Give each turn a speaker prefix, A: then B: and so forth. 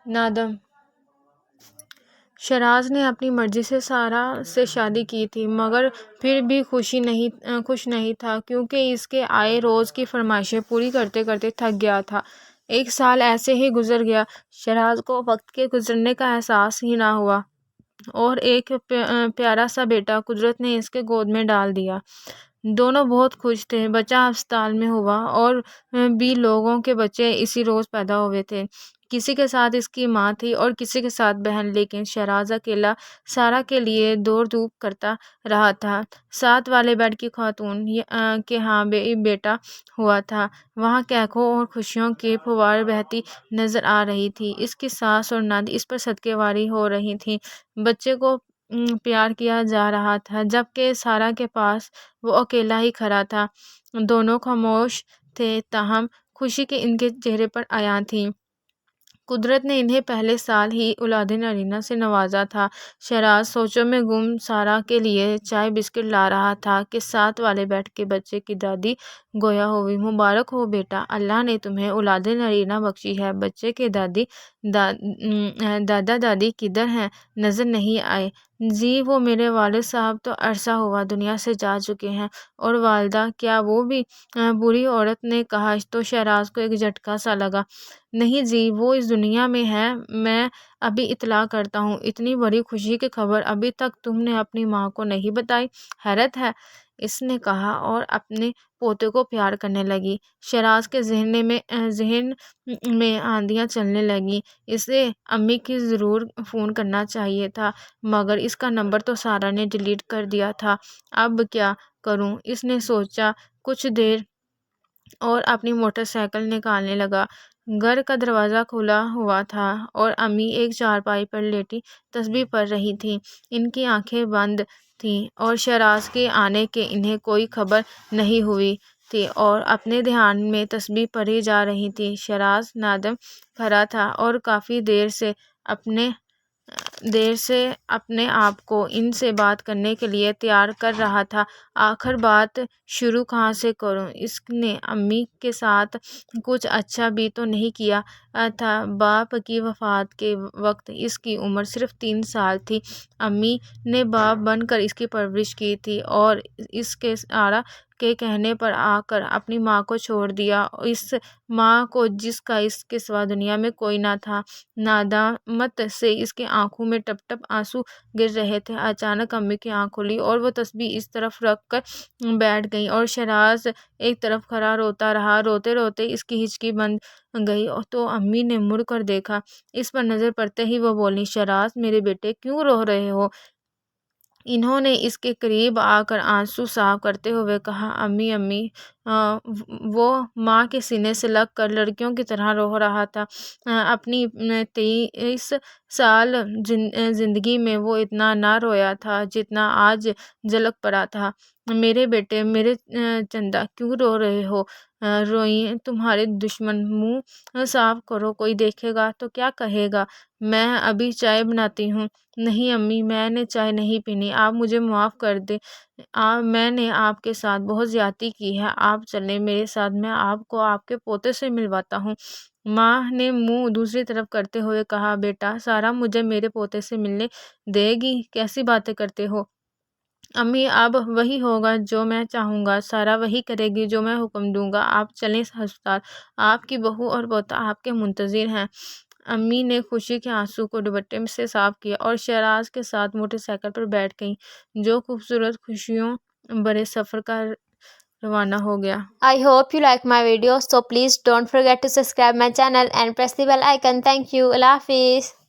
A: نادم شہراز نے اپنی مرضی سے سارا سے شادی کی تھی، مگر پھر بھی خوش نہیں تھا، کیونکہ اس کے آئے روز کی فرمائشیں پوری کرتے کرتے تھک گیا تھا۔ 1 سال ایسے ہی گزر گیا، شہراز کو وقت کے گزرنے کا احساس ہی نہ ہوا، اور ایک پیارا سا بیٹا قدرت نے اس کے گود میں ڈال دیا۔ دونوں بہت خوش تھے۔ بچہ ہسپتال میں ہوا، اور بھی لوگوں کے بچے اسی روز پیدا ہوئے تھے۔ کسی کے ساتھ اس کی ماں تھی اور کسی کے ساتھ بہن، لیکن شہراز اکیلا سارا کے لیے دوڑ دھوپ کرتا رہا تھا۔ ساتھ والے بیڈ کی خاتون کے ہاں بیٹا ہوا تھا، وہاں کیکوں اور خوشیوں کی پھوار بہتی نظر آ رہی تھی۔ اس کی ساس اور نند اس پر صدقے واری ہو رہی تھیں۔ بچے کو پیار کیا جا رہا تھا، جبکہ سارا کے پاس وہ اکیلا ہی کھڑا تھا۔ دونوں خاموش تھے، تاہم خوشی ان کے چہرے پر عیاں تھی۔ قدرت نے انہیں پہلے سال ہی اولاد نرینہ سے نوازا تھا۔ شہراز سوچوں میں گم سارا کے لیے چائے بسکٹ لا رہا تھا کہ ساتھ والے بیٹھ کے بچے کی دادی گویا ہوئی۔ مبارک ہو بیٹا، اللہ نے تمہیں اولاد نرینہ بخشی ہے۔ بچے کے دادا دادی کدھر ہیں؟ نظر نہیں آئے۔ جی وہ میرے والد صاحب تو عرصہ ہوا دنیا سے جا چکے ہیں۔ اور والدہ، کیا وہ بھی؟ بوڑھی عورت نے کہا تو شہراز کو ایک جھٹکا سا لگا۔ نہیں جی، وہ اس دنیا میں ہے، میں ابھی اطلاع کرتا ہوں۔ اتنی بڑی خوشی کی خبر ابھی تک تم نے اپنی ماں کو نہیں بتائی؟ حیرت ہے، اس نے کہا اور اپنے پوتے کو پیار کرنے لگی۔ شہراز کے ذہن میں آندیاں چلنے لگیں۔ اسے امی کی ضرور فون کرنا چاہیے تھا، مگر اس کا نمبر تو سارا نے ڈیلیٹ کر دیا تھا۔ اب کیا کروں؟ اس نے سوچا کچھ دیر اور اپنی موٹر سائیکل نکالنے لگا۔ گھر کا دروازہ کھلا ہوا تھا اور امی ایک چارپائی پر لیٹی تسبیح پڑھ رہی تھیں۔ ان کی آنکھیں بند تھیں اور شہراز کے آنے کی انہیں کوئی خبر نہیں ہوئی تھی اور اپنے دھیان میں تسبیح پڑھی جا رہی تھیں۔ شہراز نادم کھڑا تھا اور کافی دیر سے اپنے آپ کو ان سے بات کرنے کے لیے تیار کر رہا تھا۔ آخر بات شروع کہاں سے کروں؟ اس نے امی کے ساتھ کچھ اچھا بھی تو نہیں کیا تھا۔ باپ کی وفات کے وقت اس کی عمر صرف 3 سال تھی۔ امی نے باپ بن کر اس کی پرورش کی تھی اور اس کے سارا کے کہنے پر آ کر اپنی ماں کو چھوڑ دیا، اس ماں کو جس کا اس کے سوا دنیا میں کوئی نہ تھا۔ ندامت سے اس کی آنکھوں میں ٹپ ٹپ آنسو گر رہے تھے۔ اچانک امی کی آنکھ کھلی اور وہ تسبیح اس طرف رکھ کر بیٹھ گئیں اور شہراز ایک طرف کھڑا روتا رہا۔ روتے روتے اس کی ہچکی بند گئی تو امی نے مڑ کر دیکھا۔ اس پر نظر پڑتے ہی وہ بولی، شہراز میرے بیٹے، کیوں رو رہے ہو؟ انہوں نے اس کے قریب آ کر آنسو صاف کرتے ہوئے کہا، امی وہ ماں کے سینے سے لگ کر لڑکیوں کی طرح رو رہا تھا۔ اپنی 23 سال زندگی میں وہ اتنا نہ رویا تھا جتنا آج جھلک پڑا تھا۔ میرے بیٹے، میرے چندا، کیوں رو رہے ہو؟ روئیں تمہارے دشمن، منہ صاف کرو، کوئی دیکھے گا تو کیا کہے گا؟ میں ابھی چائے بناتی ہوں۔ نہیں امی، میں نے چائے نہیں پینی، آپ مجھے معاف کر دیں، میں نے آپ کے ساتھ بہت زیادتی کی ہے، آپ چلیں میرے ساتھ، میں آپ کو آپ کے پوتے سے ملواتا ہوں۔ ماں نے منہ دوسری طرف کرتے ہوئے کہا، بیٹا سارا مجھے میرے پوتے سے ملنے دے گی؟ کیسی باتیں کرتے ہو امی؟ اب وہی ہوگا جو میں چاہوں گا، سارا وہی کرے گی جو میں حکم دوں گا۔ آپ چلیں ہسپتال، آپ کی بہو اور پوتا آپ کے منتظر ہیں۔ امی نے خوشی کے آنسو کو دوپٹے سے صاف کیا اور شہراز کے ساتھ موٹر سائیکل پر بیٹھ گئیں، جو خوبصورت خوشیوں بھرے سفر کا روانہ ہو گیا۔
B: I hope you like my video, so please don't forget to subscribe my channel and press the bell icon. Thank you. اللہ حافظ.